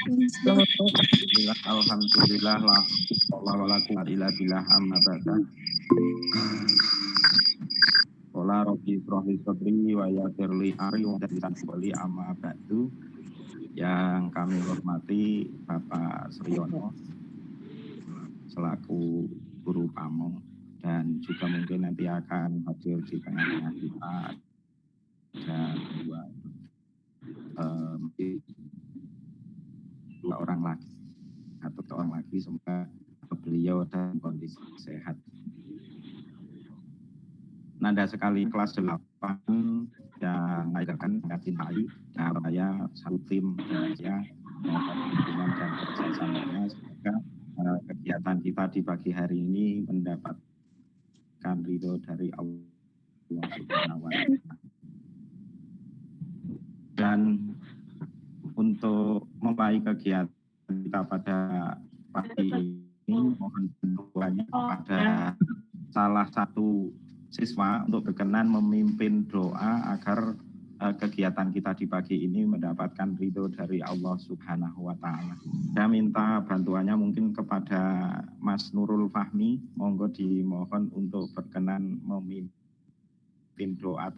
Bismillah, alhamdulillah, la haula wala quwwata illa billah, amma ba'da. Qala rabbi shrah li sadri wa yassir li amri wa hlul amma ba'du. Yang kami hormati Bapak Suryono selaku guru pamong dan juga mungkin nanti akan hadir di tengah-tengah kita dan dua orang lagi atau orang lagi, semoga beliau dalam kondisi sehat. Nanda sekali kelas 8 yang akan cintai dan saya satu tim dan saya hubungan dan kerjasamanya, semoga kegiatan kita di pagi hari ini mendapatkan ridho dari Allah Subhanahu wa Ta'ala. Dan untuk memulai kegiatan kita pada pagi ini, mohon bantuannya kepada salah satu siswa untuk berkenan memimpin doa agar kegiatan kita di pagi ini mendapatkan ridho dari Allah Subhanahu wa Ta'ala. Saya minta bantuannya mungkin kepada Mas Nurul Fahmi, monggo dimohon untuk berkenan memimpin doa.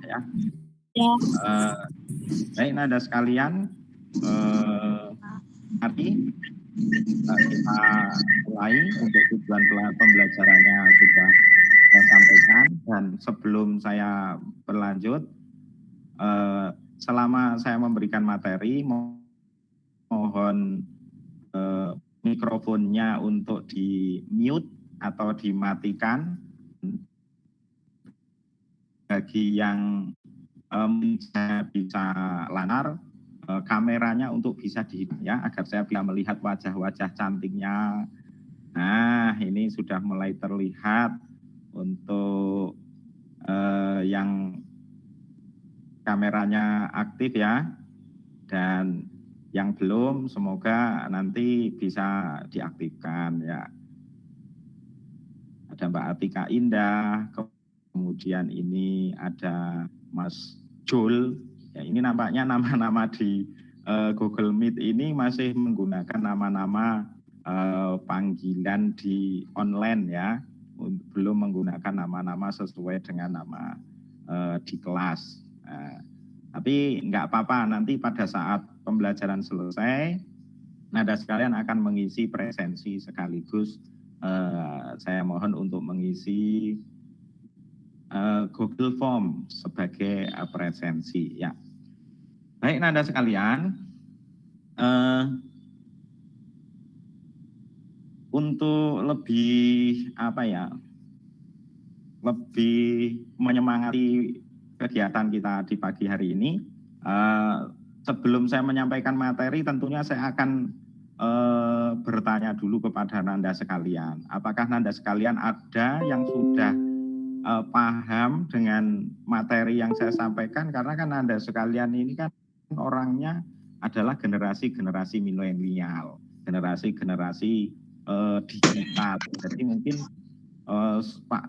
Ya. Baik, Nanda sekalian, mari kita mulai. Untuk tujuan pembelajarannya sudah saya sampaikan, dan sebelum saya berlanjut, selama saya memberikan materi, mohon mikrofonnya untuk di mute atau dimatikan. Bagi yang bisa lanar, kameranya untuk bisa dihidupkan ya, agar saya bisa melihat wajah-wajah cantiknya. Nah, ini sudah mulai terlihat untuk yang kameranya aktif ya, dan yang belum semoga nanti bisa diaktifkan ya. Ada Mbak Atika Indah, kemudian ini ada Mas Jul. Ya, ini nampaknya nama-nama di Google Meet ini masih menggunakan nama-nama panggilan di online ya, belum menggunakan nama-nama sesuai dengan nama di kelas. Tapi enggak apa-apa, nanti pada saat pembelajaran selesai, Nada sekalian akan mengisi presensi sekaligus saya mohon untuk mengisi Google Form sebagai presensi ya. Baik Nada sekalian, untuk lebih lebih menyemangati kegiatan kita di pagi hari ini, sebelum saya menyampaikan materi tentunya saya akan bertanya dulu kepada Nanda sekalian. Apakah Nanda sekalian ada yang sudah paham dengan materi yang saya sampaikan? Karena kan Nanda sekalian ini kan orangnya adalah generasi-generasi milenial, generasi-generasi digital. Jadi mungkin Pak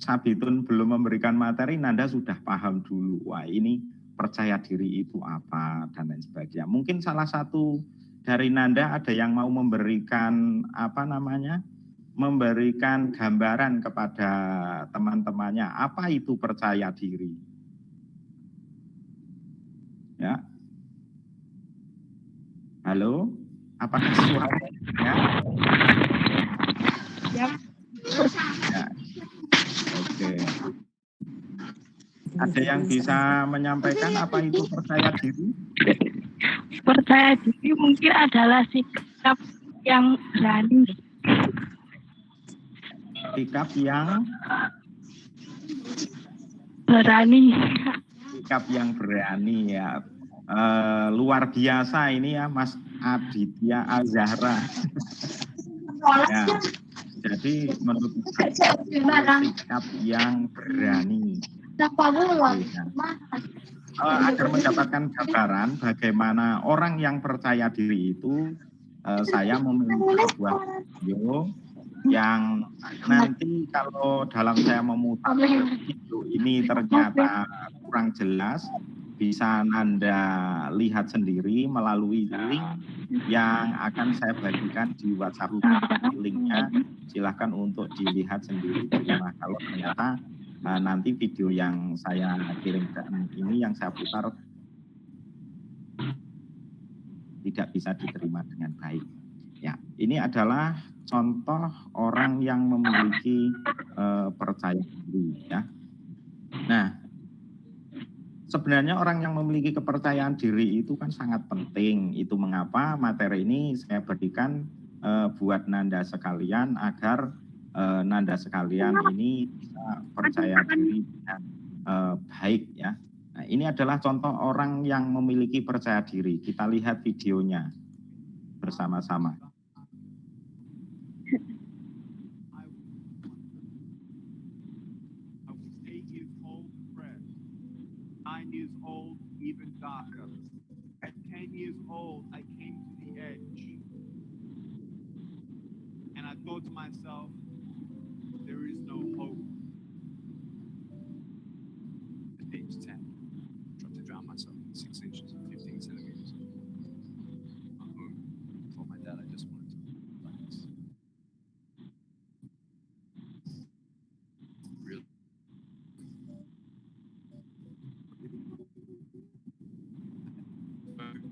Sabitun belum memberikan materi, Nanda sudah paham dulu. Wah, ini percaya diri itu apa dan lain sebagainya. Mungkin salah satu dari Nanda ada yang mau memberikan memberikan gambaran kepada teman-temannya apa itu percaya diri. Ya. Halo, apakah suaranya? Ya. Ya. Oke. Ada yang bisa menyampaikan apa itu percaya diri? Percaya diri mungkin adalah sikap yang berani. Sikap yang berani. Sikap yang berani ya. Luar biasa ini ya Mas Aditya Azhara. Ya, jadi menurut sikap yang berani. Agar mendapatkan gambaran bagaimana orang yang percaya diri itu, saya memiliki sebuah video yang nanti kalau dalam saya memutar video ini ternyata kurang jelas, bisa Nanda lihat sendiri melalui link yang akan saya bagikan di WhatsApp. Linknya silahkan untuk dilihat sendiri di rumah. Kalau ternyata nanti video yang saya kirimkan ini yang saya putar tidak bisa diterima dengan baik. Ya, ini adalah contoh orang yang memiliki percaya diri ya. Nah, sebenarnya orang yang memiliki kepercayaan diri itu kan sangat penting. Itu mengapa materi ini saya berikan buat Nanda sekalian agar Nanda sekalian ini bisa percaya diri dengan baik ya. Nah, ini adalah contoh orang yang memiliki percaya diri. Kita lihat videonya bersama-sama. 9 years old, even darker. At 10 years old, I came to the edge. And I thought to myself, there is no hope. At age 10, I tried to drown myself 6 inches, 15 centimeters. I told my dad I just wanted to relax. Really?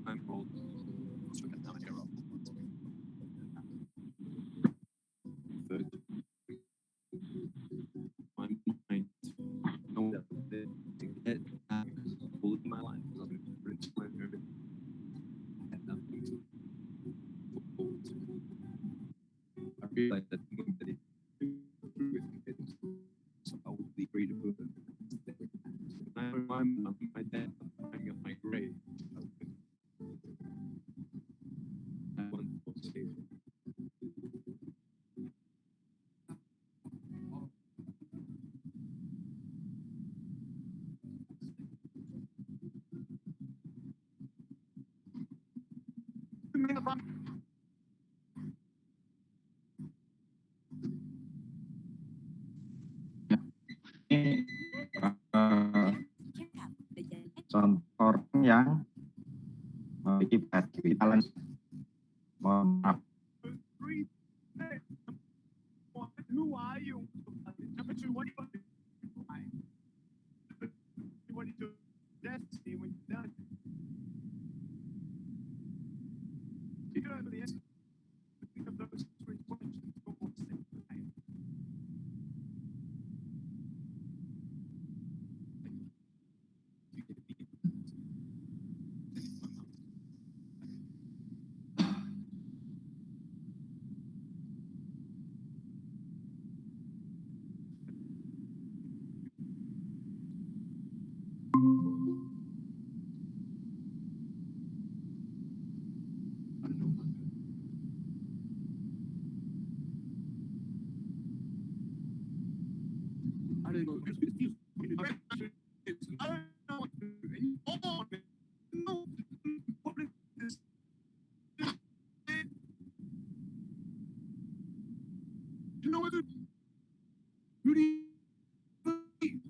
I'm old. So I got down here up. My mind, know that they get bullied in my life. realized that the movie that it with me, so I would be free to move it. My dad buying up my grave. I want to save it. Ini contoh orang yang memiliki bad talent. Mohon maaf. Who are you? Number two, what do you what do you do? Destiny when you're done. You don't have the answer to those three questions. Go on, stay alive. You can be I don't know. I don't know. I don't know what to do. Oh, no. What is this? You know what? Who do you believe?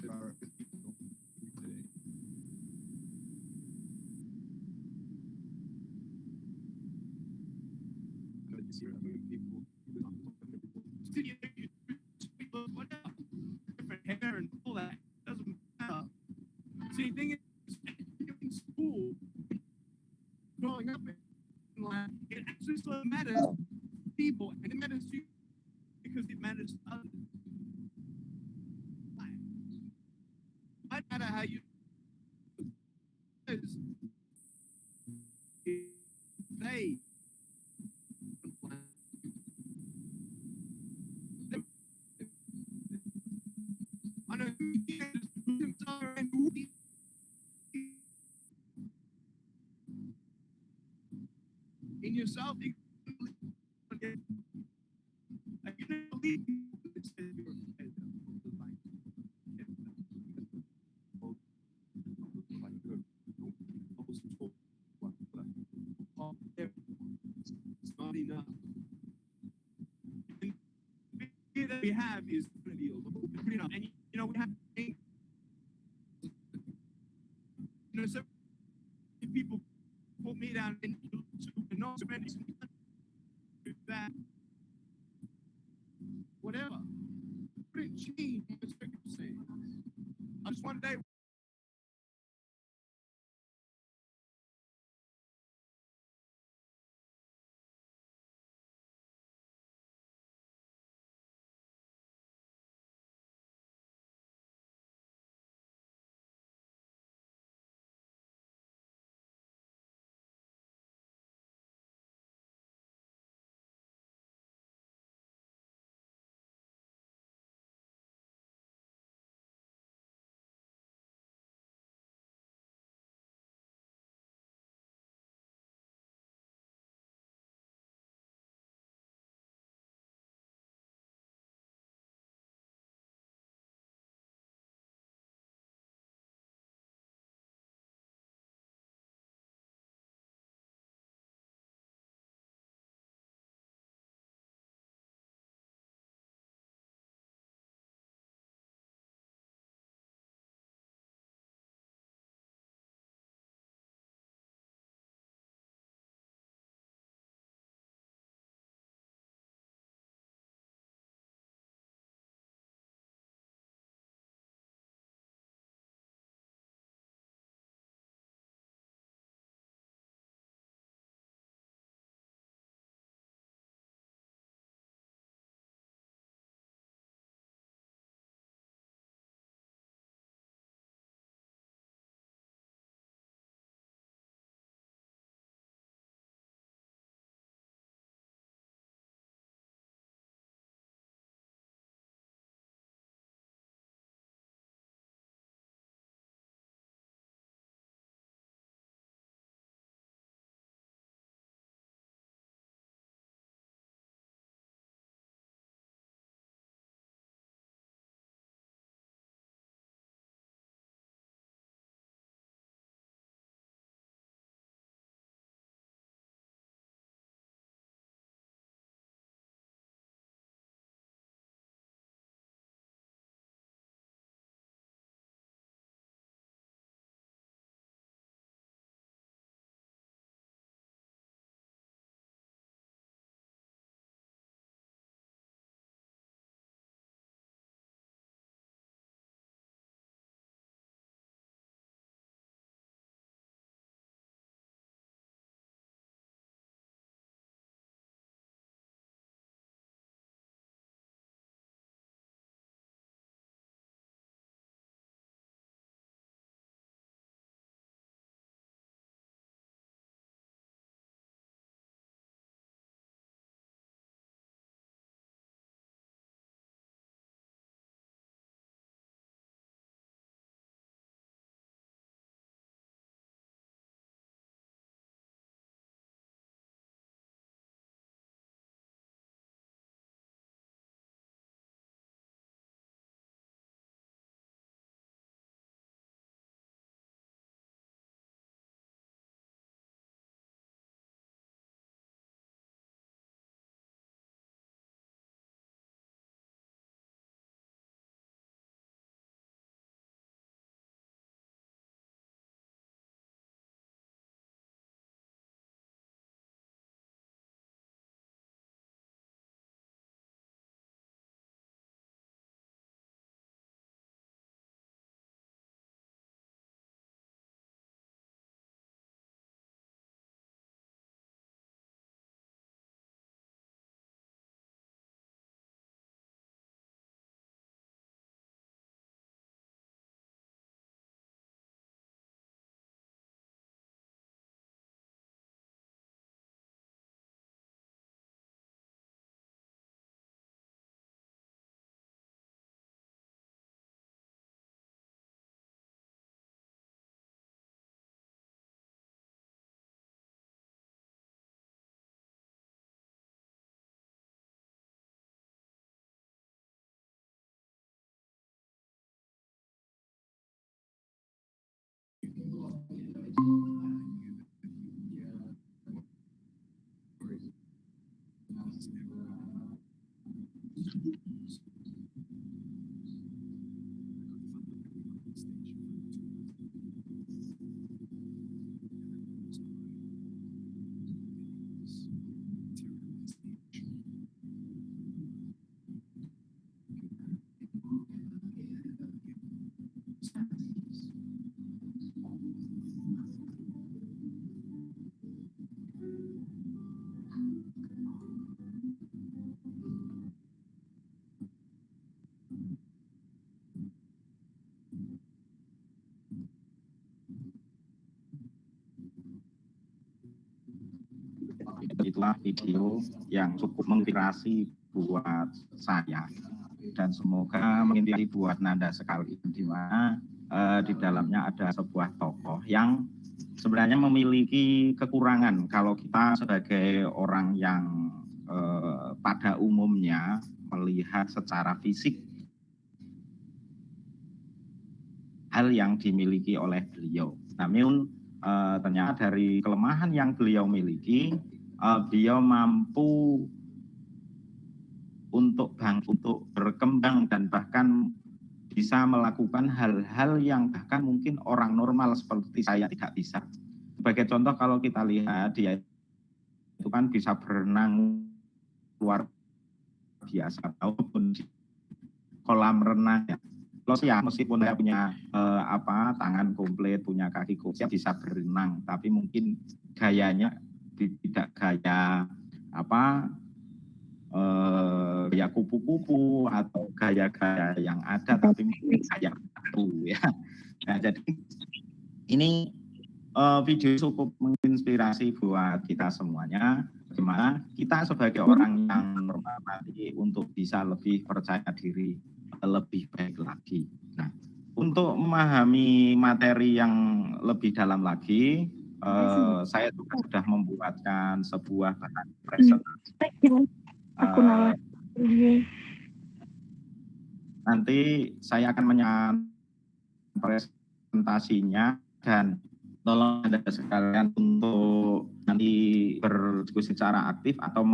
There are people today. But this year, people whatever, different hair and all that doesn't matter. See, the thing is, in school, growing up in life, it actually still matters to people, and it matters to you because it matters to others. No matter how you is they I know in yourself you can believe it says you're it's not enough. The fear that we have is going to be a little bit enough. And you know, we have so if people put me down and not so many that whatever. Wouldn't change my circumstance. I just one day Itulah video yang cukup menginspirasi buat saya dan semoga menginspirasi buat Nanda sekalian, di mana di dalamnya ada sebuah tokoh yang sebenarnya memiliki kekurangan. Kalau kita sebagai orang yang pada umumnya melihat secara fisik hal yang dimiliki oleh beliau, namun ternyata dari kelemahan yang beliau miliki, beliau mampu untuk berkembang dan bahkan bisa melakukan hal-hal yang bahkan mungkin orang normal seperti saya tidak bisa. Sebagai contoh, kalau kita lihat dia itu kan bisa berenang luar biasa ataupun di kolam renang ya. Terus ya meskipun saya punya tangan komplit, punya kaki komplit, bisa berenang, tapi mungkin gayanya tidak gaya gaya kupu-kupu atau gaya-gaya yang ada, tapi mungkin gaya baru ya. Nah, jadi ini video cukup menginspirasi buat kita semuanya, bagaimana kita sebagai orang yang normal tadi untuk bisa lebih percaya diri, lebih baik lagi. Nah, untuk memahami materi yang lebih dalam lagi, saya juga sudah membuatkan sebuah bahan presentasi. Nanti saya akan menyampaikan presentasinya dan tolong Anda sekalian untuk nanti berdiskusi secara aktif atau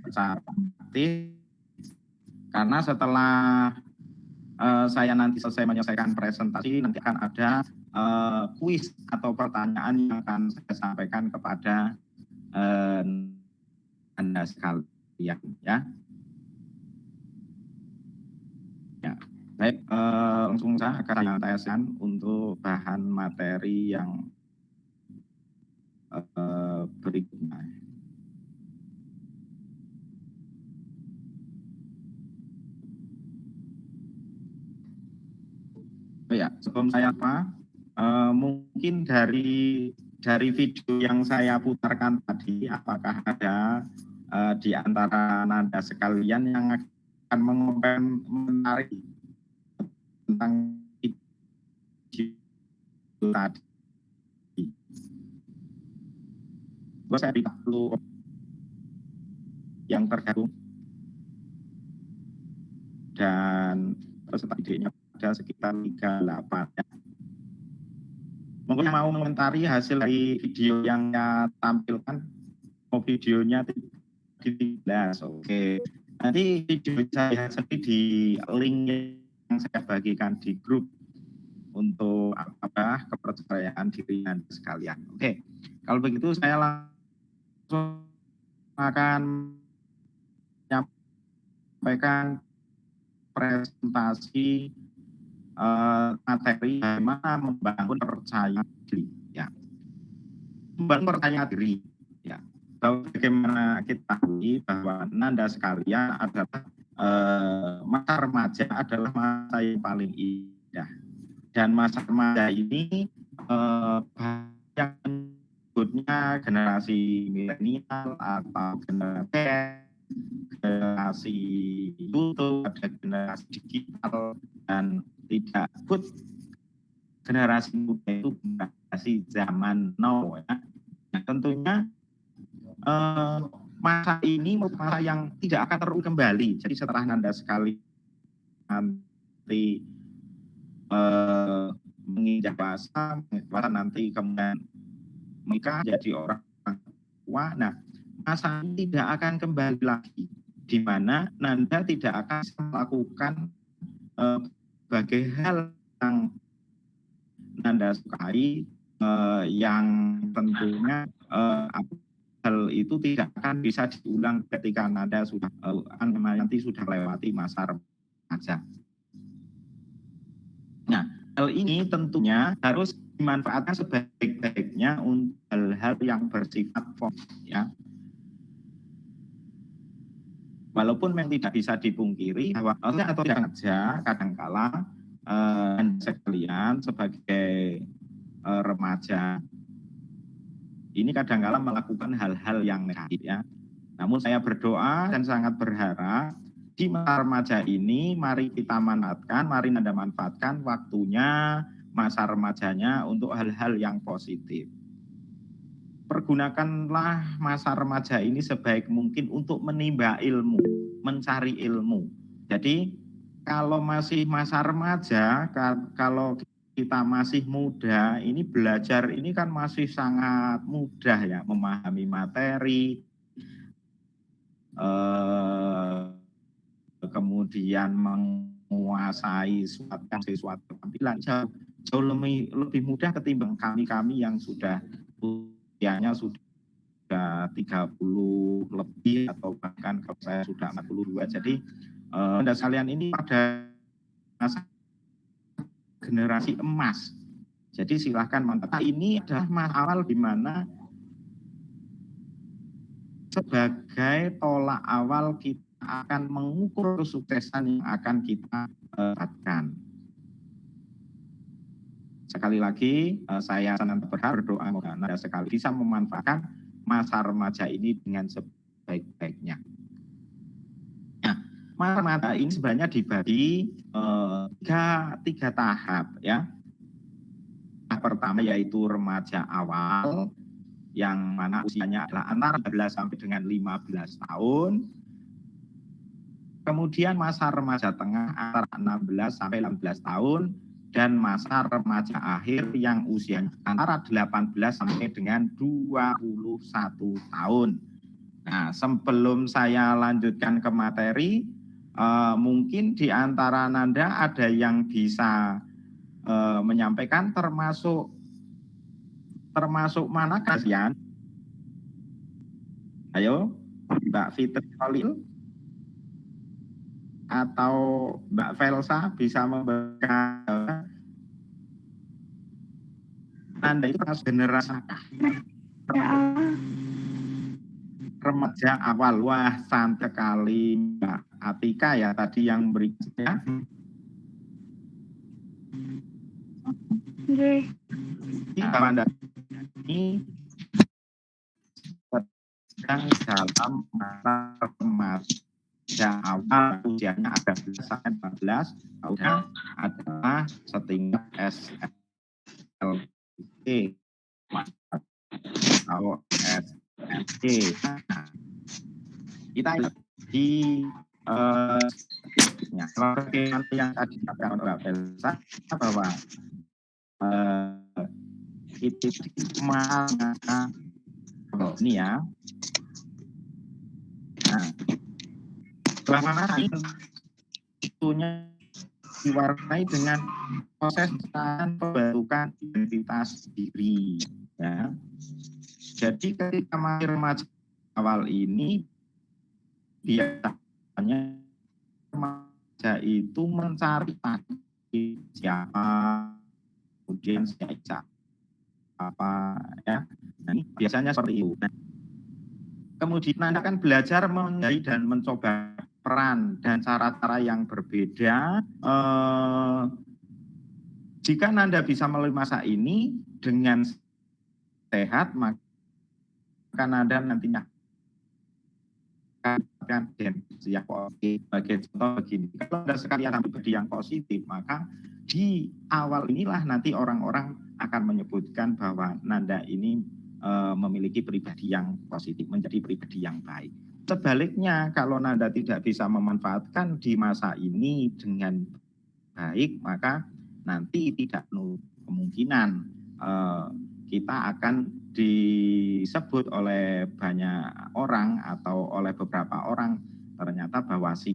secara aktif, karena setelah saya nanti selesai menyelesaikan presentasi, nanti akan ada kuis atau pertanyaan yang akan saya sampaikan kepada Anda sekalian ya. Ya, baik, langsung saya akan menyampaikan untuk bahan materi yang berikutnya. Ya, sebelum saya mungkin dari video yang saya putarkan tadi, apakah ada di antara Nanda sekalian yang akan mengomentari tentang video tadi? Saya dulu yang tergabung dan peserta idenya ada sekitar 38 ya. Mungkin yang mau mengomentari hasil dari video yang saya tampilkan, videonya 13, oke. Nanti video saya sendiri di link yang saya bagikan di grup untuk kepercayaan diri Anda sekalian. Oke, kalau begitu saya langsung akan menyampaikan presentasi materi bagaimana membangun percaya diri ya. Membangun percaya diri ya. Bagaimana kita tahu bahwa Nanda sekalian adalah masa remaja adalah masa yang paling indah, dan masa remaja ini yang menyebutnya generasi milenial atau generasi YouTube, ada generasi digital, dan tidak pun generasi muda itu generasi zaman now ya. Nah, tentunya masa ini masa yang tidak akan terulang kembali. Jadi setelah Nanda sekali nanti menginjak dewasa nanti kemudian menikah jadi orang tua. Nah, masa ini tidak akan kembali lagi, di mana Nanda tidak akan melakukan berbagai hal yang Nanda sukai, yang tentunya hal itu tidak akan bisa diulang ketika Nanda sudah nanti sudah melewati masa remaja. Nah, hal ini tentunya harus dimanfaatkan sebaik-baiknya untuk hal-hal yang bersifat positif, ya. Walaupun memang tidak bisa dipungkiri bahwa atau tidak saja kadangkala sekalian sebagai remaja ini kadangkala melakukan hal-hal yang negatif, ya. Namun saya berdoa dan sangat berharap di masa remaja ini mari kita mari Nanda manfaatkan waktunya masa remajanya untuk hal-hal yang positif. Pergunakanlah masa remaja ini sebaik mungkin untuk menimba ilmu, mencari ilmu. Jadi kalau masih masa remaja, kalau kita masih muda, ini belajar ini kan masih sangat mudah, ya, memahami materi, kemudian menguasai suatu tampilan jauh lebih mudah ketimbang kami yang sudah usianya sudah 30 lebih atau bahkan kalau saya sudah 42. Jadi Anda sekalian ini pada masa generasi emas. Jadi silahkan mantap. Ini adalah masa awal di mana sebagai tolak awal kita akan mengukur kesuksesan yang akan kita dapatkan. Sekali lagi saya senantiasa berdoa semoga Anda sekali bisa memanfaatkan masa remaja ini dengan sebaik-baiknya. Nah, masa remaja ini sebenarnya dibagi tiga tahap, ya. Tahap pertama yaitu remaja awal, yang mana usianya adalah antara 12 sampai dengan 15 tahun. Kemudian masa remaja tengah antara 16 sampai 18 tahun. Dan masa remaja akhir yang usianya antara 18 sampai dengan 21 tahun. Nah, sebelum saya lanjutkan ke materi, mungkin di antara Nanda ada yang bisa menyampaikan termasuk mana kalian? Ayo, Mbak Fitri Khalil atau Mbak Velsa bisa memberikan Anda itu termasuk generasi remaja awal. Wah, santai kali Mbak Atika ya tadi yang berikutnya. Anda ini sedang dalam masa remaja awal, usianya ada 12 sampai 14 tahun, adalah setingkat SLT atau SLT. Kita di yang tadi dikatakan oleh Belsa bahwa itu mana ini, ya. Nah, bagaimana itunya diwarnai dengan proses pembentukan identitas diri, ya. Jadi ketika masih remaja awal ini biasanya remaja itu mencari siapa, kemudian siapa apa, ya. Nah, ini biasanya seperti itu. Nah, kemudian Anda akan belajar menjadi dan mencoba peran dan cara-cara yang berbeda. Jika Anda bisa melalui masa ini dengan sehat, maka Anda nantinya akan yang positif. Sebagai contoh begini, kalau Anda sekalian pribadi yang positif, maka di awal inilah nanti orang-orang akan menyebutkan bahwa Nanda ini memiliki pribadi yang positif, menjadi pribadi yang baik. Sebaliknya, kalau Nanda tidak bisa memanfaatkan di masa ini dengan baik, maka nanti tidak kemungkinan kita akan disebut oleh banyak orang atau oleh beberapa orang ternyata bahwa si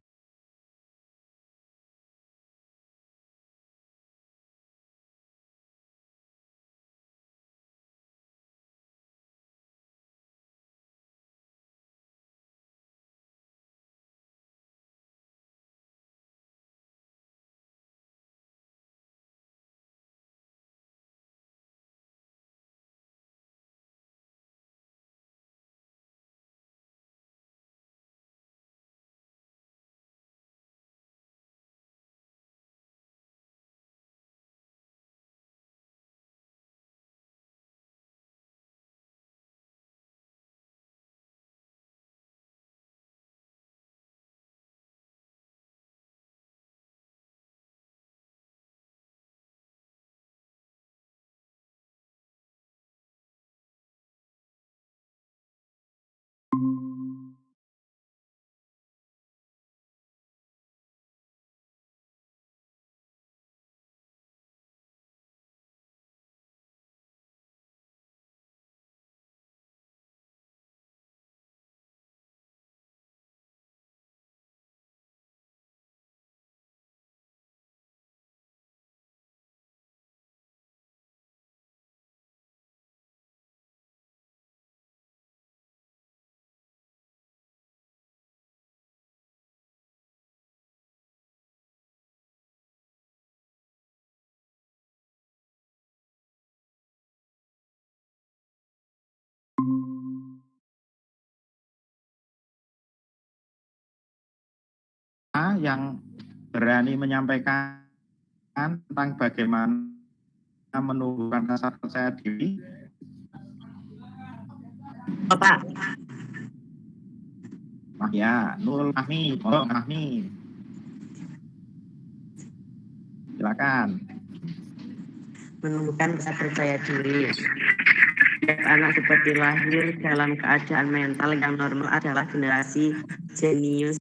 yang berani menyampaikan tentang bagaimana menumbuhkan rasa percaya diri. Pak. Ya, Nurul Mahmi, tolong Mahmi. Silakan. Menumbuhkan rasa percaya diri. Setiap anak seperti lahir dalam keadaan mental yang normal adalah generasi jenius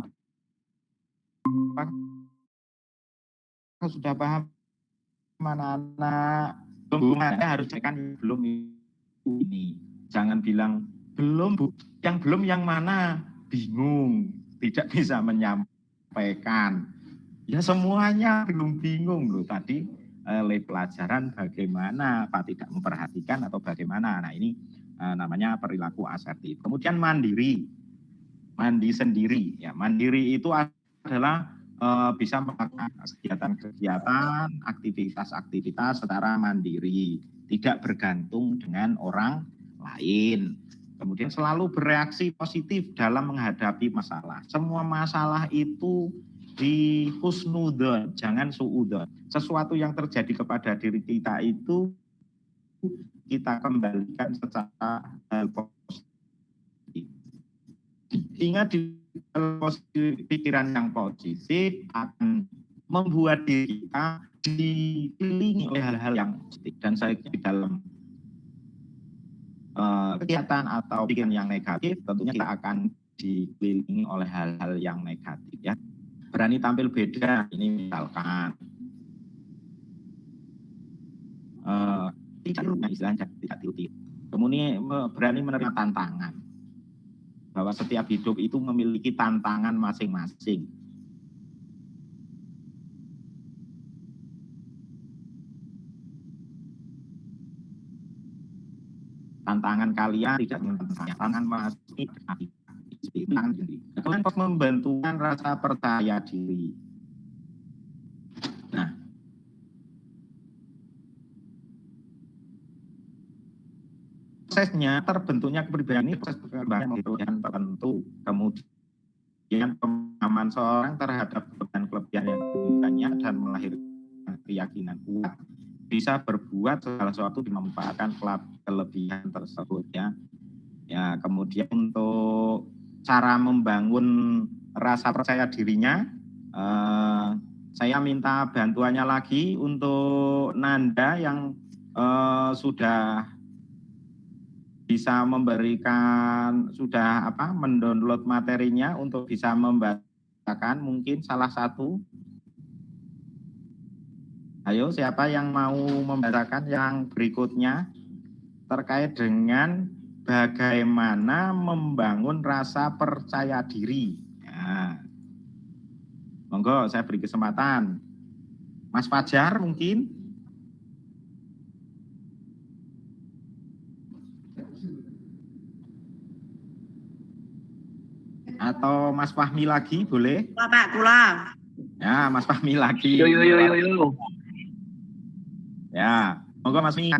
pemahaman. Apa sudah paham anak-anak? Belum, harus cekan belum ini. Jangan bilang belum, Bu. Yang belum yang mana? Bingung, tidak bisa menyampaikan. Ya semuanya belum bingung loh tadi oleh pelajaran bagaimana Pak tidak memperhatikan atau bagaimana. Nah ini namanya perilaku asertif. Kemudian mandiri, mandi sendiri. Ya mandiri itu adalah bisa melakukan kegiatan-kegiatan, aktivitas-aktivitas secara mandiri, tidak bergantung dengan orang lain. Kemudian selalu bereaksi positif dalam menghadapi masalah. Semua masalah itu di husnudon, jangan suudon. Sesuatu yang terjadi kepada diri kita itu kita kembalikan secara positif. Ingat di pikiran yang positif akan membuat diri kita dikelilingi oleh hal-hal yang positif. Dan saya di dalam kegiatan atau pikiran yang negatif, tentunya kita akan dikelilingi oleh hal-hal yang negatif ya. Berani tampil beda, ini misalkan tidak istilahnya tidak tiru. Kemudian berani menerima tantangan, bahwa setiap hidup itu memiliki tantangan masing-masing. Tantangan kalian tidak tantangan masih kemudian membentukkan rasa percaya diri. Nah, prosesnya terbentuknya kepribadian ini proses perkembangan yang tertentu. Kemudian pemahaman seorang terhadap kelebihan yang dimilikinya dan melahirkan keyakinan kuat bisa berbuat segala sesuatu memanfaatkan kelebihan tersebut ya. Ya, kemudian untuk cara membangun rasa percaya dirinya, saya minta bantuannya lagi untuk Nanda yang sudah bisa memberikan, sudah mendownload materinya untuk bisa membacakan mungkin salah satu. Ayo, siapa yang mau membacakan yang berikutnya terkait dengan bagaimana membangun rasa percaya diri. Ya. Monggo, saya beri kesempatan. Mas Fajar mungkin? Atau Mas Fahmi lagi, boleh? Pak, kula. Ya, Mas Fahmi lagi. Yo. Ya, monggo Mas Fahmi.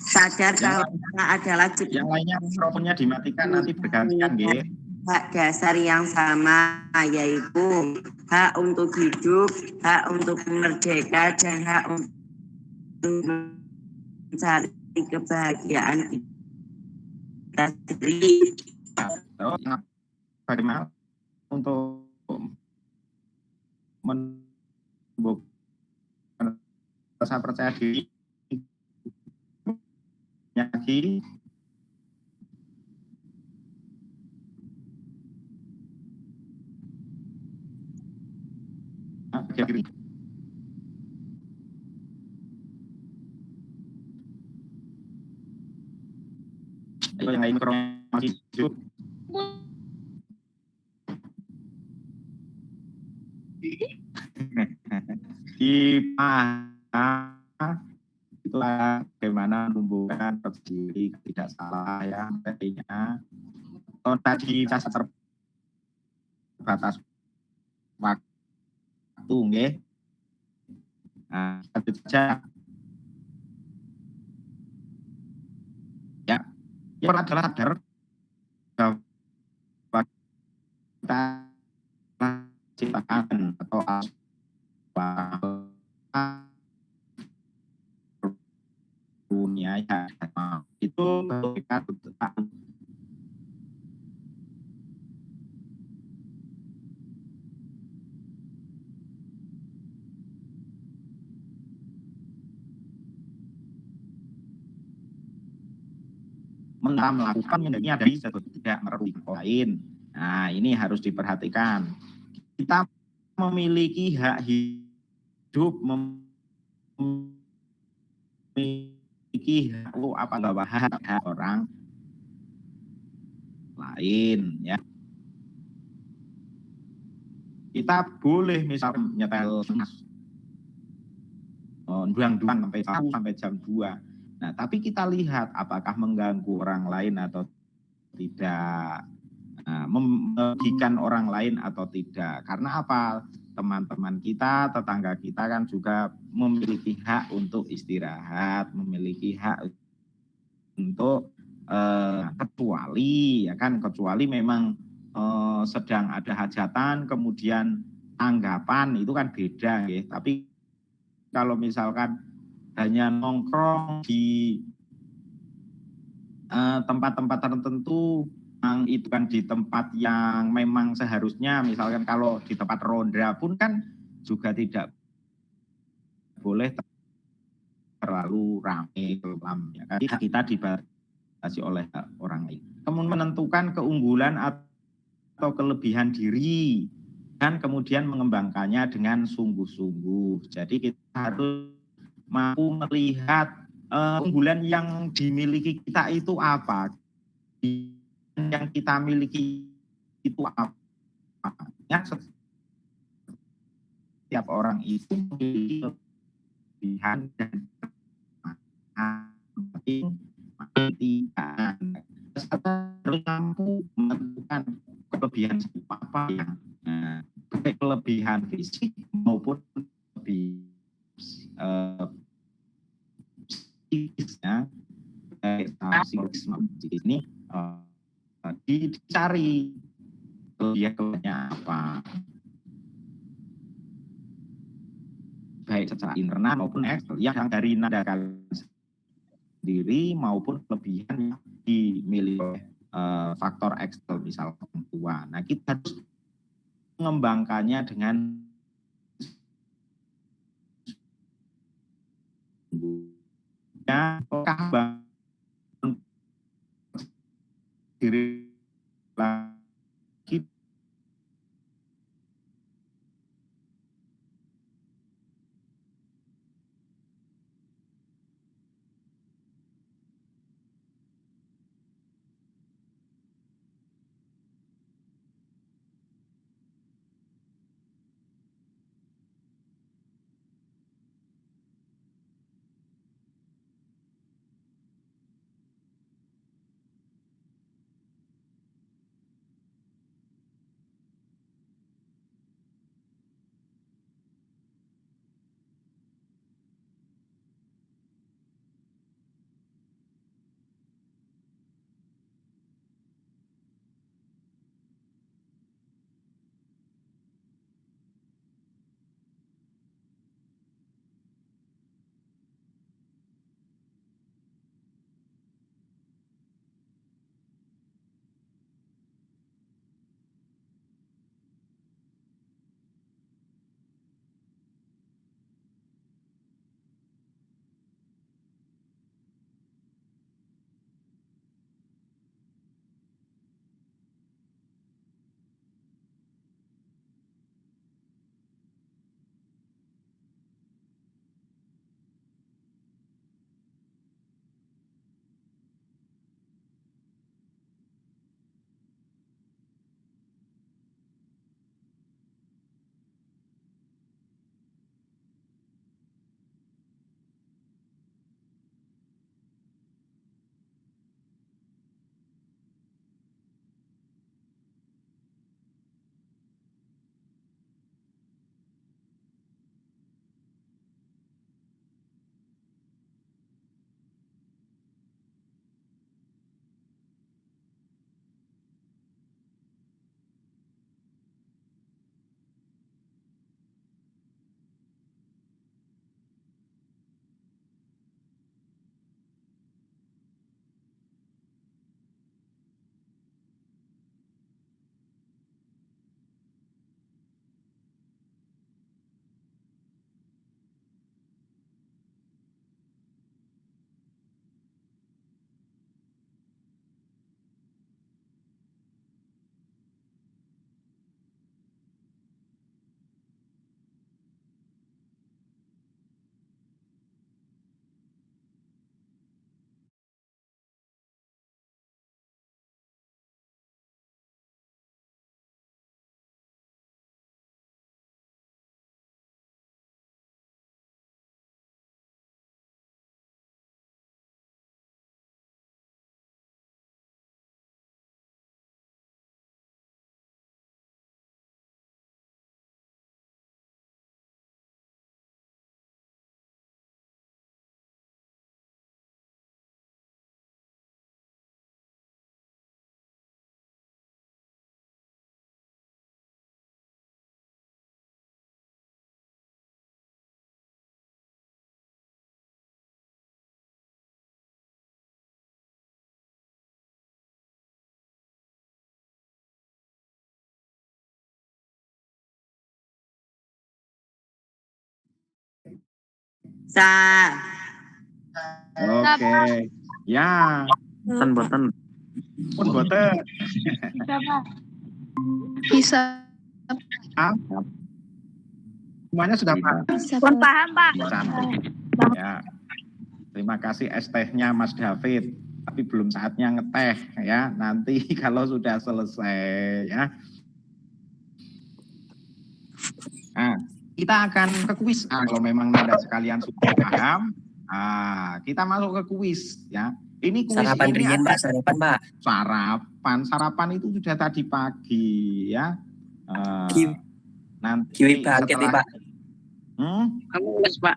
Sadar bahwa adalah yang lainnya mikrofonnya dimatikan nanti bergantian nggih. Hak dasar yang sama, yaitu hak untuk hidup, hak untuk merdeka, dan hak untuk mencari kebahagiaan kita sendiri. Terus bagaimana untuk membuat rasa percaya diri lagi? Yang lain informasi hidup. Di itulah bagaimana menumbuhkan diri tidak salah ya artinya. Tadi saya terbatas waktu nggih. Nah, itu saja. Ya, yang adalah sadar bahwa kita ciptakan atau dunia ya itu kita melakukan menjadinya dari tidak merugikan orang lain. Nah, ini harus diperhatikan. Kita memiliki hak hidup, memiliki hak hak orang lain, ya. Kita boleh misalnya nyetel duang-duang sampai jam 2. Nah, tapi kita lihat apakah mengganggu orang lain atau tidak, merugikan orang lain atau tidak. Karena apa? Teman-teman kita, tetangga kita kan juga memiliki hak untuk istirahat, memiliki hak untuk kecuali memang sedang ada hajatan, kemudian tanggapan itu kan beda, ya. Tapi kalau misalkan hanya nongkrong di tempat-tempat tertentu, yang itu kan di tempat yang memang seharusnya, misalkan kalau di tempat ronda pun kan juga tidak boleh terlalu ramai, ya kan? Kita dibatasi oleh orang lain. Kemudian menentukan keunggulan atau kelebihan diri dan kemudian mengembangkannya dengan sungguh-sungguh. Jadi kita harus mampu melihat keunggulan yang dimiliki kita itu apa, yang kita miliki itu apa. Ya, setiap orang itu memiliki kelebihan dan harus mampu menentukan kelebihan apa yang baik kelebihan fisik maupun lebih psikisnya, ini dicari kelebihannya apa, baik secara internal maupun eksternal, yang dari nada sendiri maupun kelebihan yang dimiliki oleh faktor eksternal, misal orang tua. Nah, kita harus mengembangkannya dengan diri lagi. Sa. Oke. Ya, Boten. pun boten. Bisa, Pak. Bisa. Semuanya sudah paham. Pun paham, Pak. Cantik. Ya. Terima kasih es tehnya Mas David. Tapi belum saatnya ngeteh ya. Nanti kalau sudah selesai ya. Nah, kita akan ke kuis. Kalau memang Nanda sekalian sudah paham, kita masuk ke kuis ya. Ini kuis Sarapan ini riyen, Pak, sarapan, Pak. Sarapan itu sudah tadi pagi ya. Nanti Kiwi paket nih, Pak. Kamu les, Pak.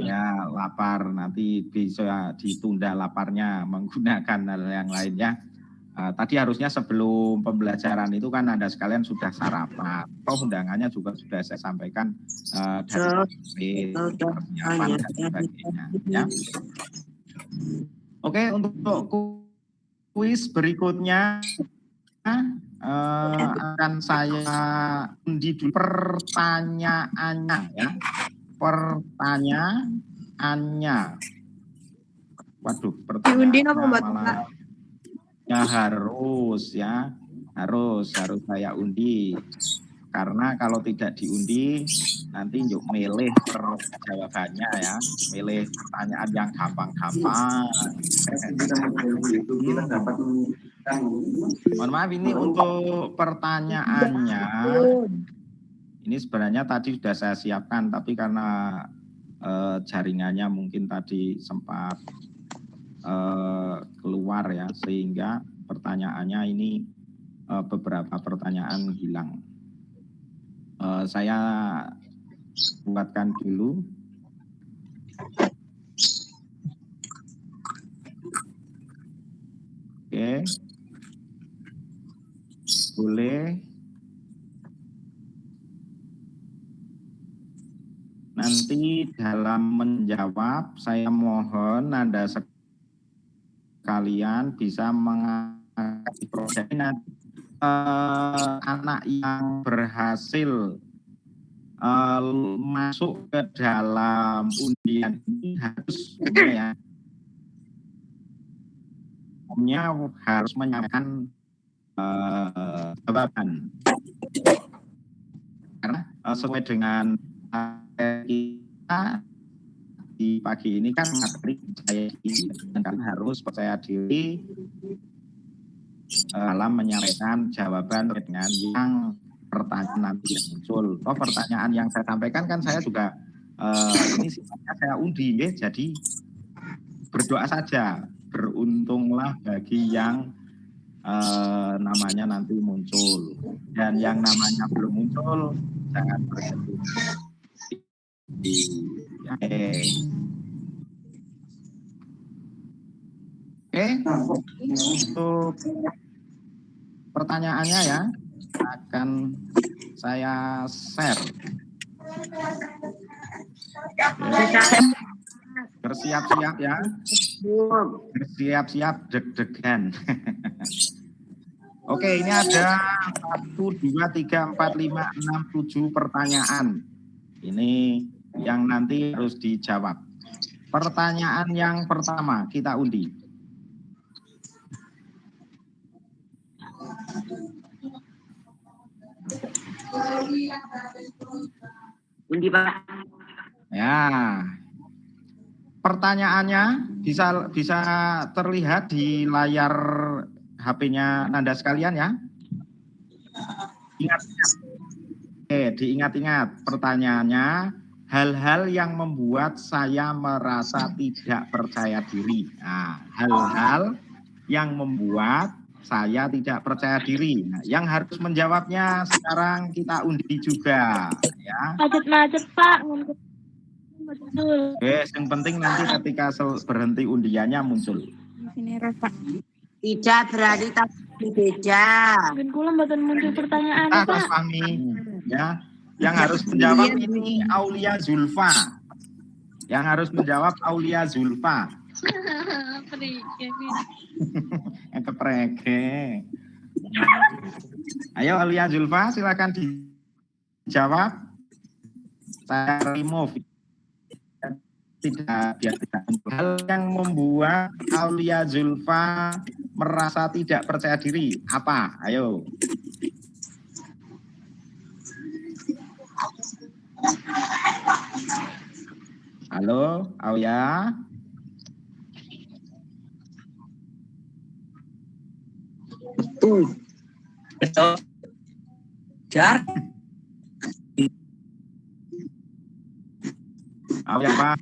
Ya, lapar. Nanti bisa ditunda laparnya menggunakan hal yang lainnya. Tadi harusnya sebelum pembelajaran itu kan Anda sekalian sudah sarapan. Undangannya juga sudah saya sampaikan dari persiapan dan sebagainya. Ya. Oke, untuk kuis berikutnya akan saya undi dulu pertanyaannya ya. Pertanyaannya. Waduh, pertanyaannya malah ya harus saya undi. Karena kalau tidak diundi nanti yuk milih jawabannya ya, milih pertanyaan yang gampang-gampang. Mohon maaf, ini untuk pertanyaannya ini sebenarnya tadi sudah saya siapkan, tapi karena jaringannya mungkin tadi sempat keluar ya, sehingga pertanyaannya ini beberapa pertanyaan hilang. Saya buatkan dulu. Oke. Boleh. Nanti dalam menjawab saya mohon Anda sekalian bisa mengangkat proses nanti. Anak yang berhasil masuk ke dalam undian ini harus harus menyampaikan jawaban, karena sesuai dengan kita di pagi ini kan materi saya harus percaya diri dalam menyampaikan jawaban dengan yang pertanyaan nanti yang muncul. Pertanyaan yang saya sampaikan kan saya juga ini sifatnya saya undi ya, jadi berdoa saja, beruntunglah bagi yang namanya nanti muncul, dan yang namanya belum muncul jangan bersedih. Oke, untuk pertanyaannya ya akan saya share. Bersiap-siap ya. Bersiap-siap deg-degan. Oke, ini ada 1, 2, 3, 4, 5, 6, 7 pertanyaan. Ini yang nanti harus dijawab. Pertanyaan yang pertama kita undi. Undi, Pak. Ya. Pertanyaannya bisa terlihat di layar HP-nya Nanda sekalian ya. Ingat-ingat. Diingat-ingat pertanyaannya, hal-hal yang membuat saya merasa tidak percaya diri. Nah, hal-hal yang membuat saya tidak percaya diri. Nah, yang harus menjawabnya sekarang kita undi juga ya. Macet-macet, Pak. Betul. Oke, yang penting nanti ketika berhenti undiannya muncul. Tidak berarti tapi beda. Mungkin kula mboten muncul pertanyaan, Mas Pak. Fahmi ya. Yang harus menjawab ini Aulia Zulfa. Yang harus menjawab Aulia Zulfa. Kepreke. Ayo Aulia Zulfa, silakan dijawab. Saya remove. dia tidak muncul. Hal yang membuat Aulia Zulfa merasa tidak percaya diri apa? Ayo. Halo, Aulia. Betul. Jar. Aulia Pak.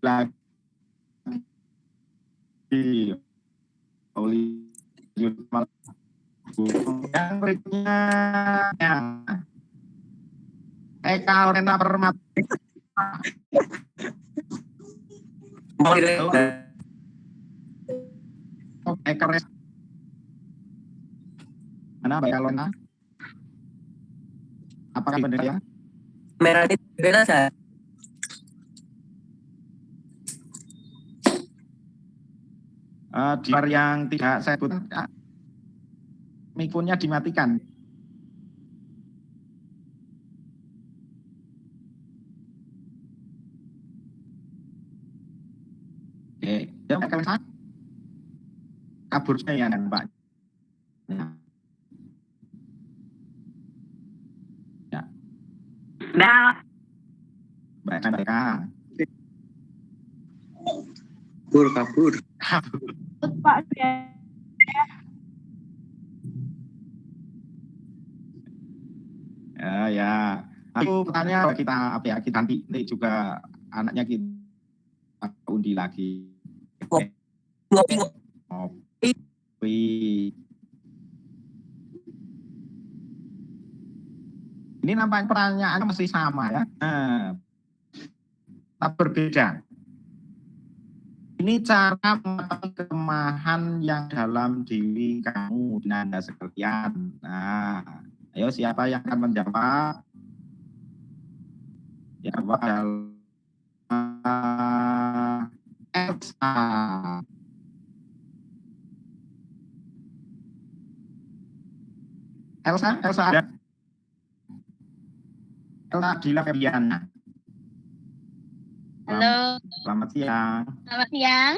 Lagi. Aulia Zulfa. Yang berikutnya Eka Lorena Permata. Eka mana Mbak Eka Lorena? Apakah benar ya? Merah itu beda saya. Di luar yang tidak saya sebut, mikrofonnya dimatikan. Oke, ya Pak, kabur saya kan Pak. Ya. Nah, Mbak Eka. Kabur. Pak ya. Ya. Aku pertanyaan kita apa ya? Kita nanti juga anaknya kita undi lagi. Ngopi. Ini nampaknya pertanyaannya masih sama ya. Tak berbeda. Ini cara mengetahui kelemahan yang dalam diri kamu dan Anda sekalian. Nah, ayo siapa yang akan menjawab? Jawab Elsa. Elsa ada. Elsa Dila Febiana. Halo. Selamat siang. Selamat siang.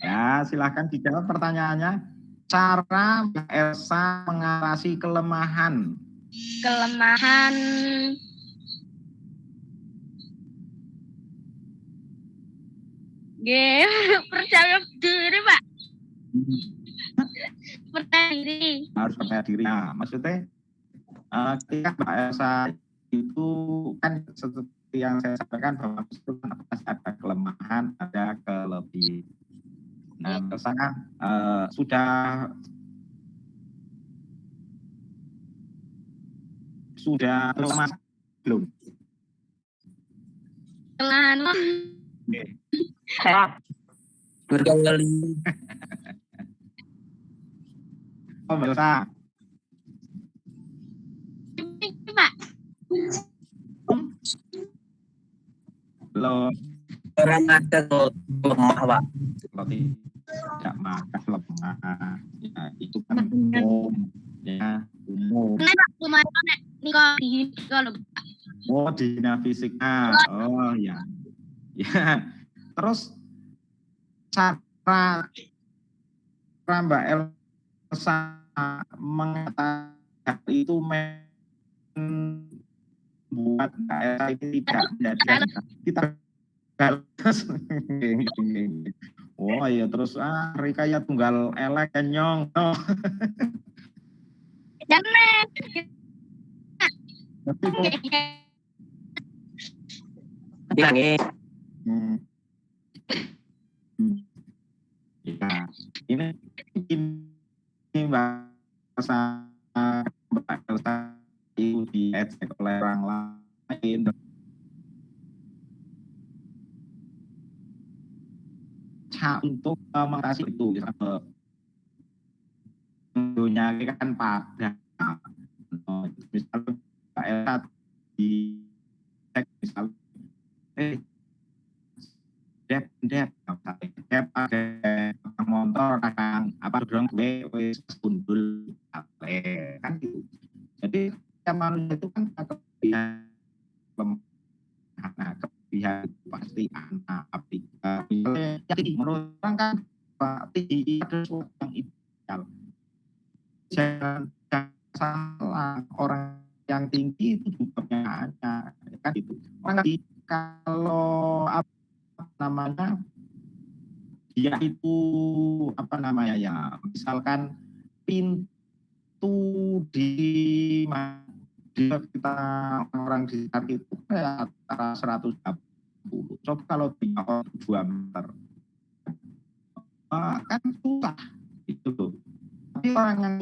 Ya, silahkan dijawab pertanyaannya. Cara Mbak Elsa mengatasi kelemahan. Kelemahan percaya diri, Pak. Percaya diri. Harus percaya diri. Nah, maksudnya ketika Mbak Elsa itu kan seperti yang saya sampaikan bahwa itu pasti ada kelemahan, ada kelebihan. Nah, Mbak Elsa kan sudah lemah belum? Kelemahan Berkali. Oh, Mbak Elsa. Pak. Belum. Orang ada lemah, Pak. Kalau tidak makan lemah, ya itu kan umum, ya umum. Lumayan nih kalau Oh, dihina fisiknya. Oh ya, ya. Terus cara Mbak Elsa mengatakan itu membuat Mbak Elsa ini tidak menjadi kita. Oh iya, terus Rika ya tunggal elek kenyong. Oh. jangan. bilangin. Ya, ini Mbak Elsa itu diejek oleh orang lain. Untuk mengatasi itu tentunya kan pada misalnya Mbak Elsa di misalnya Dep pakai motor kadang apa dorong gue wis gundul kan gitu. Jadi manusia itu kan kelebihan kelebihan itu pasti anak misalnya tinggi, menurut orang kan tinggi ada sesuatu yang ideal. Jangan salah, orang yang tinggi itu juga pertanyaannya kan gitu. Orang tinggi kalau apa namanya dia itu apa namanya ya, misalkan pintu di kita orang di sekitar itu kayak antara 180. Coba kalau 2 meter kan susah itu loh. Tapi orang yang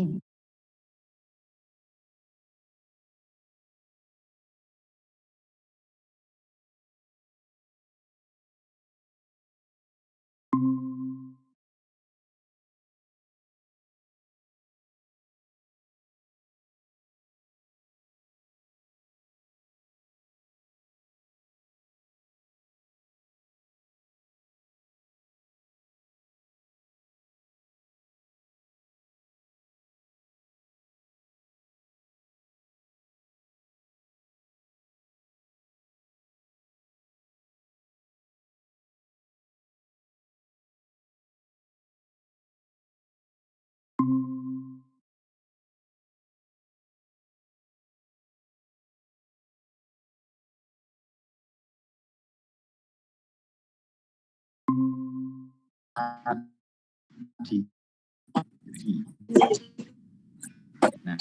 nah,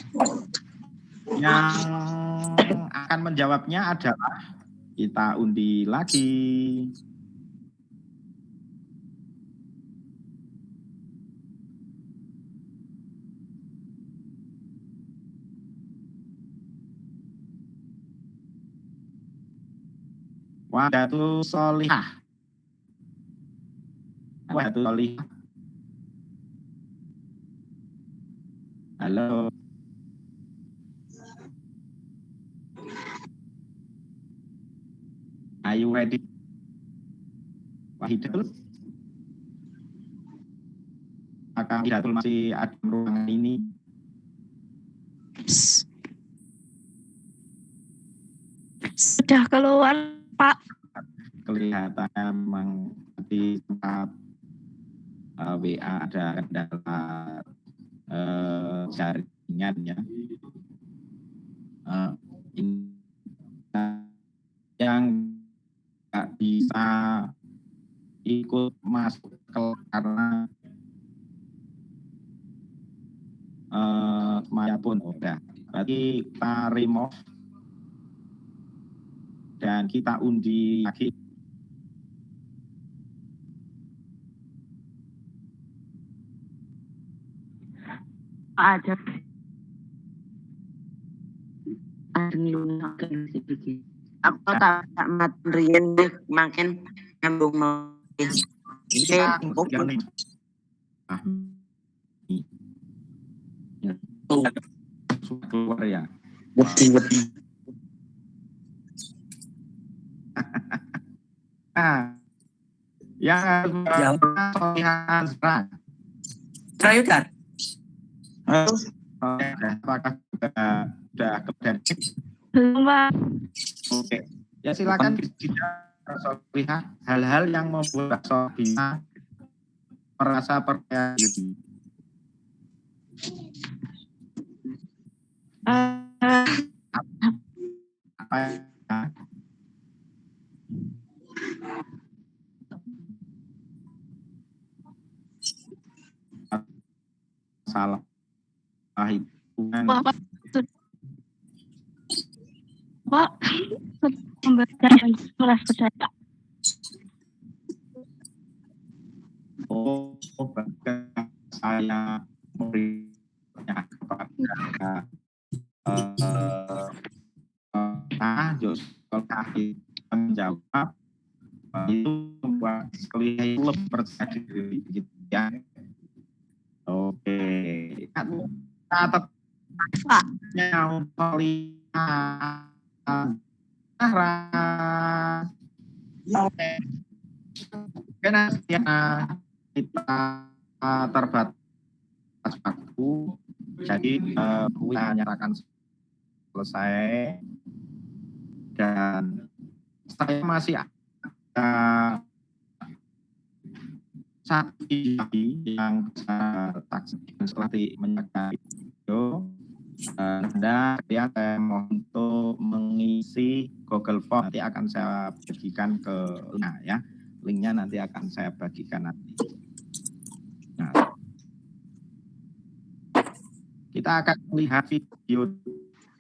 yang akan menjawabnya adalah kita undi lagi. Wadatul Solihah. Wadatul Solihah. Halo. Are you ready? Wahidul? Apakah Wahidul masih ada ruangan ini? Sudah keluar, Pak. Kelihatannya memang di tempat WA ada kendala jaringan ya. Yang nggak bisa ikut masuk karena semuanya pun udah. Berarti kita remove dan kita undi lagi. Ada aku tak materian deh makin nyambung Kita keluar ya. Nah, yang Trayudan. apakah sudah kemudian? Belum, Pak. Oke, ya silakan lihat hal-hal yang membuat bisa merasa percaya diri. Apa ya? Salah hubungan Pak, pembelajaran kelas saya. bahkan saya memberinya kepada Jokowi menjawab itu membuat sekali lebih percaya diri gitu ya. Oke, catat yang melihat oke, karena kita terbatas waktu, jadi kita nyatakan selesai dan saya masih satu yang setelah menyaksikan video, Anda saya mohon untuk mengisi Google Form, nanti akan saya bagikan ke linknya nanti akan saya bagikan nanti. Nah, kita akan melihat video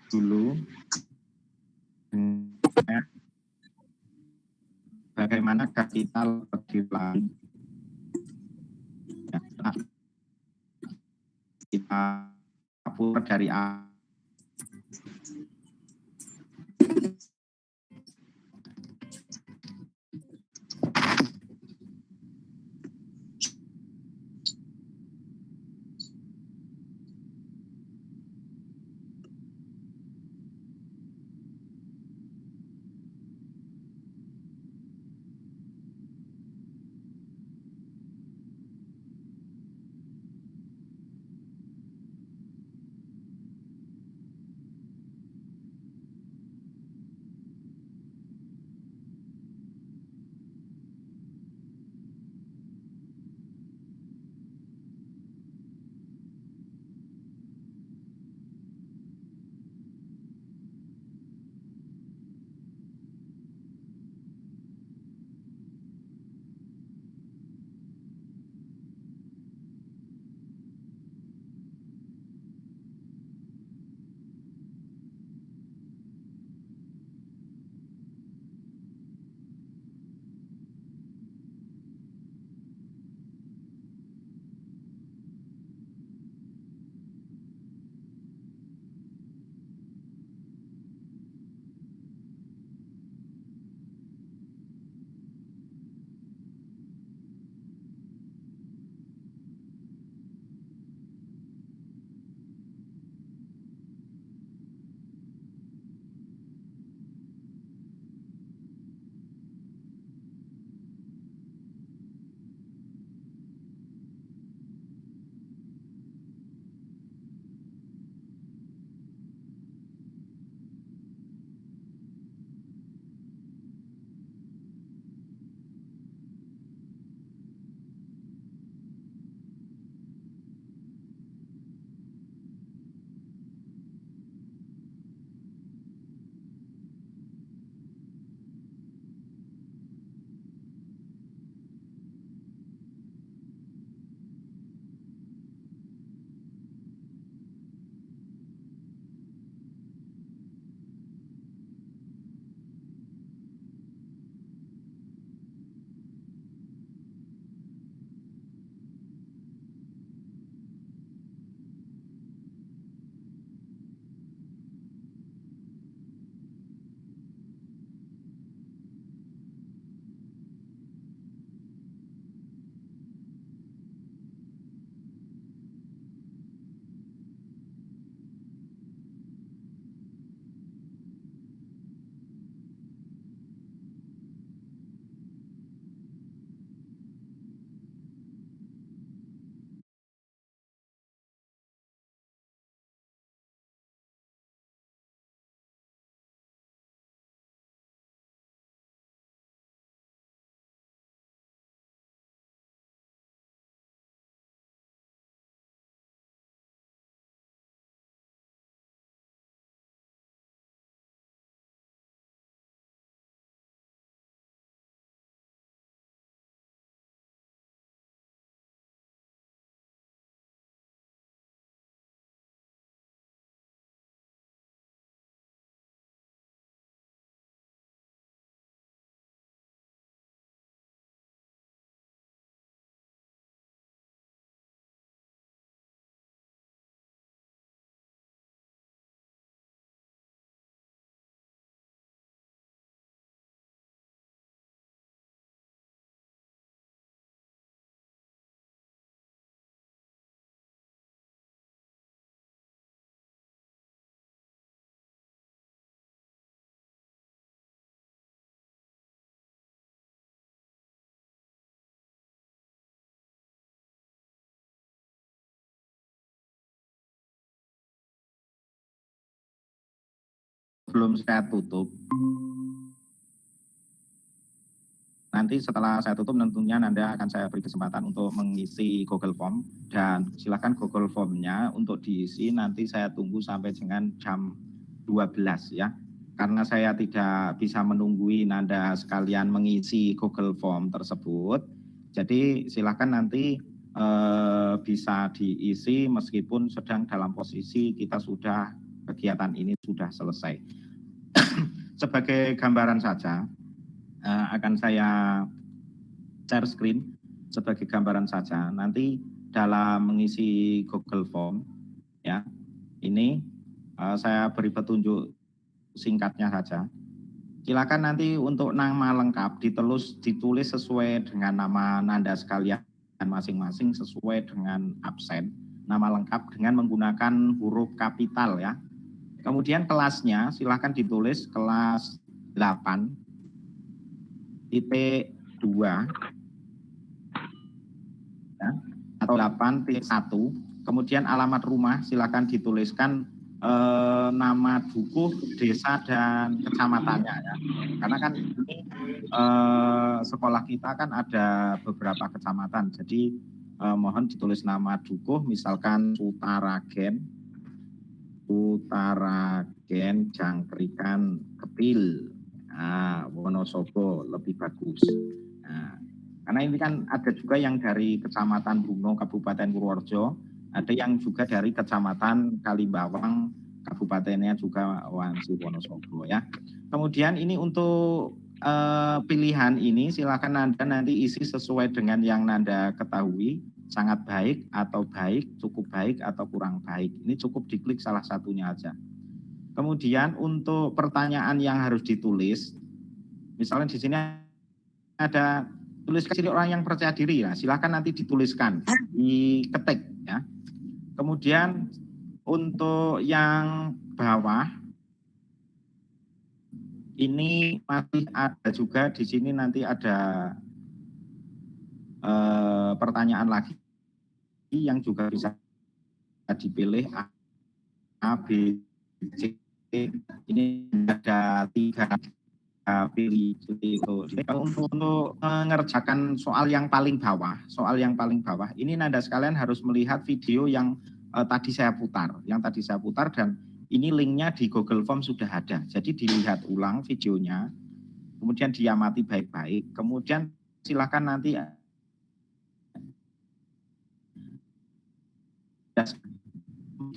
dulu bagaimana kapital berdiri. Kita putar dari A. Sebelum saya tutup, nanti setelah saya tutup tentunya Nanda akan saya beri kesempatan untuk mengisi Google Form, dan silakan Google Form-nya untuk diisi nanti saya tunggu sampai dengan jam 12 ya. Karena saya tidak bisa menunggui Nanda sekalian mengisi Google Form tersebut. Jadi silakan nanti bisa diisi meskipun sedang dalam posisi kita sudah kegiatan ini sudah selesai. Sebagai gambaran saja, akan saya share screen sebagai gambaran saja. Nanti dalam mengisi Google Form, ya, ini saya beri petunjuk singkatnya saja. Silakan nanti untuk nama lengkap ditulis sesuai dengan nama Nanda sekalian masing-masing sesuai dengan absen. Nama lengkap dengan menggunakan huruf kapital ya. Kemudian kelasnya silakan ditulis kelas 8.2 ya, atau 8.1. Kemudian alamat rumah silakan dituliskan nama dukuh, desa dan kecamatannya ya. Karena kan ini sekolah kita kan ada beberapa kecamatan. Jadi mohon ditulis nama dukuh misalkan Utaragen, Jangkrikan, Kepil, Wonosobo lebih bagus. Nah, karena ini kan ada juga yang dari Kecamatan Bungo, Kabupaten Purworejo, ada yang juga dari Kecamatan Kalimbawang, kabupatennya juga Wansi Wonosobo ya. Kemudian ini untuk pilihan ini silakan Nanda nanti isi sesuai dengan yang Nanda ketahui. Sangat baik atau baik, cukup baik atau kurang baik. Ini cukup diklik salah satunya aja. Kemudian untuk pertanyaan yang harus ditulis, misalnya di sini ada tuliskan ciri orang yang percaya diri ya, silakan nanti dituliskan, diketik ya. Kemudian untuk yang bawah ini masih ada juga di sini nanti ada pertanyaan lagi yang juga bisa dipilih A, B, C. Ini ada 3 pilih. Untuk mengerjakan soal yang paling bawah, ini Nanda sekalian harus melihat video yang tadi saya putar, dan ini linknya di Google Form sudah ada. Jadi dilihat ulang videonya, kemudian diamati baik-baik, kemudian silakan nanti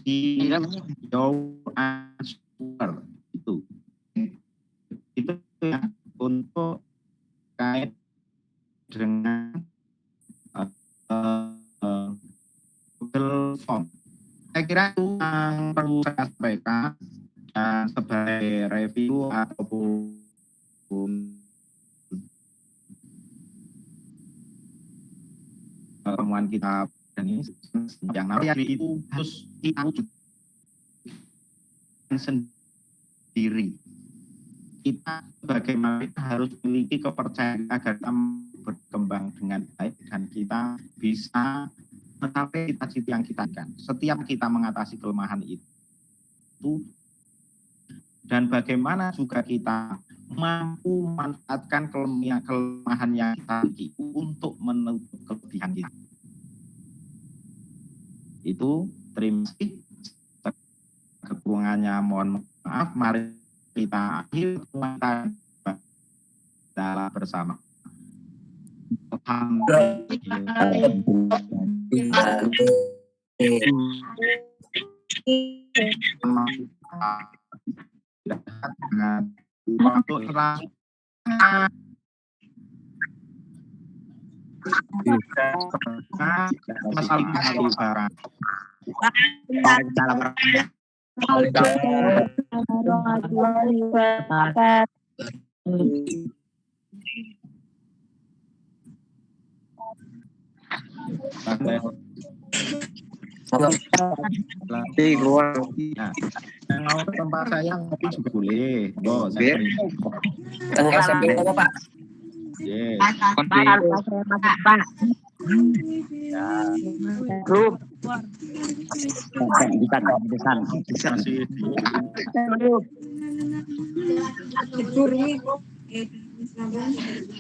di jauh answer itu ya, untuk kait dengan Google Form. Saya kira itu yang perlu saya sampaikan, dan sebagai review ataupun pertemuan kita ini yang nanti itu harus diwujudkan sendiri. Kita bagaimana harus memiliki kepercayaan agar kita berkembang dengan baik dan kita bisa mencapai cita-cita yang kita inginkan. Setiap kita mengatasi kelemahan itu, dan bagaimana juga kita mampu memanfaatkan kelemahan yang kita miliki untuk menutup kelebihan kita. Itu terima kasih. Kekurangannya mohon maaf. Mari kita akhir dalam bersama. Yang mau ke tempat saya ngopi juga boleh. Saya Pak. Grup. bisa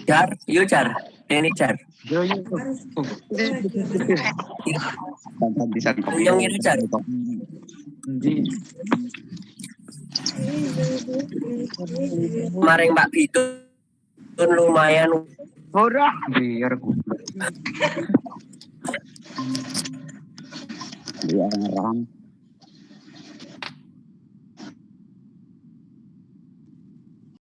Jar, yuk Jar. Ini Jar. Yo yo. Bisa Yang ini Jar. Kemarin Mbak Bitu lumayan. Ora. Biar gue. Ya, orang.